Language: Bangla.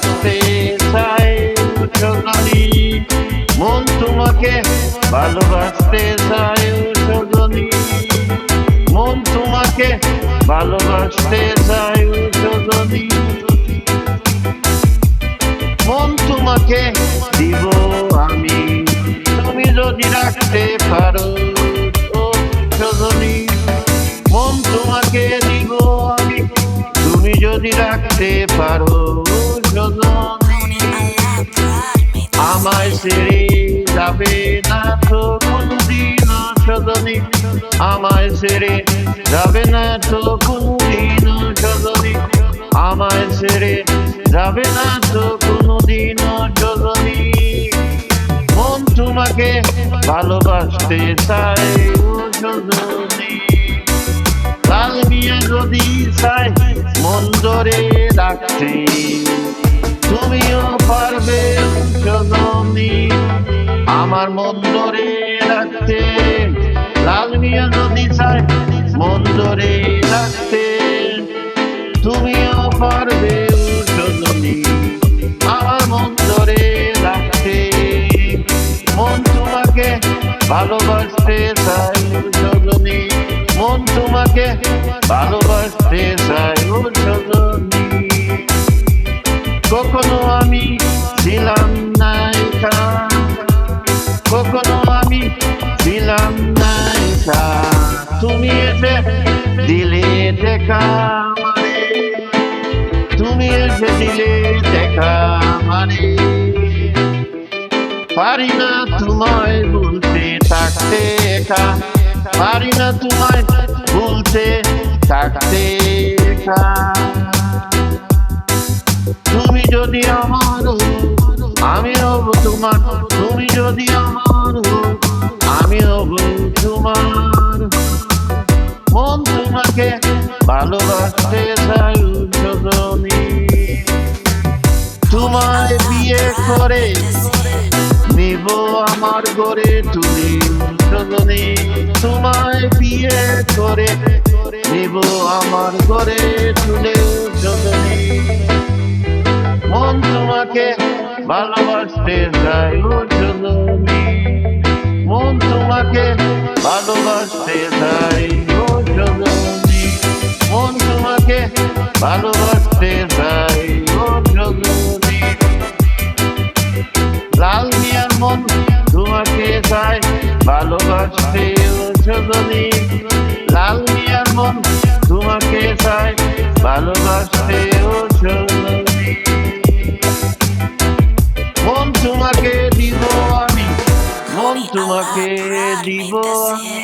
ভালোবাসতে চাই সজনী, মন তোমাকে ভালোবাসতে চাই সজনী, মন তোমাকে ভালোবাসতে চাই সজনী, মন তোমাকে দিব আমি তুমি যদি রাখতে পারো ও সজনী, মন তোমাকে দিব আমি তুমি যদি রাখতে পারো সজনী, আমায় ছেড়ে যাবে না তো কোনদিন সজনী, আমায় ছেড়ে যাবে না তো কোনদিন সজনী, আমায় ছেড়ে যাবে না তো কোনদিন সজনী, মন তোমাকে ভালোবাসতে চাই ও সজনী, লাল মিয়া যদি চাই মন ধরে রাখতে তুমিও পারবে সজনী, আমার মন ধরে রাখতে, লাল মিয়া যদি চাই মন ধরে রাখতে তুমিও পারবে সজনী, আমার মন ধরে রাখতে, মন তোমাকে ভালোবাসতে চাই সজনী, মন তোমাকে ভালোবাসতে চাই ও সজনী, কখনো আমি ছিলাম না একা, কখনো আমি ছিলাম না একা, তুমি এসে দিলে দেখা মানে, তুমি এসে দিলে দেখা মানে, পারি না তোমায় ভুলতে থাকতে একা, পারি না তোমায় ভুলতে থাকতে একা, তুমি যদি আমার আমি হব তোমার, তুমি যদি আমার আমি হব তোমার, মন তোমাকে ভালোবাসতে চাই সজনী, তোমায় বিয়ে করে নিব আমার ঘরে তুলি সজনী, তোমায় বিয়ে করে নিব আমার ঘরে তুলে সজনী, মন তোমাকে ভালোবাসতে চাই ও সজনী, মন তোমাকে ভালোবাসতে চাই ও সজনী, মন তোমাকে ভালোবাসতে চাই ও সজনী, লাল মিয়ার মন তোমাকে চাই ভালোবাসতে ও সজনী, লাল মিয়ার মন তোমাকে চাই ভালোবাসতে ও সজনী, মন তোমাকে দিব আমি, মন তোমাকে দিব আমি।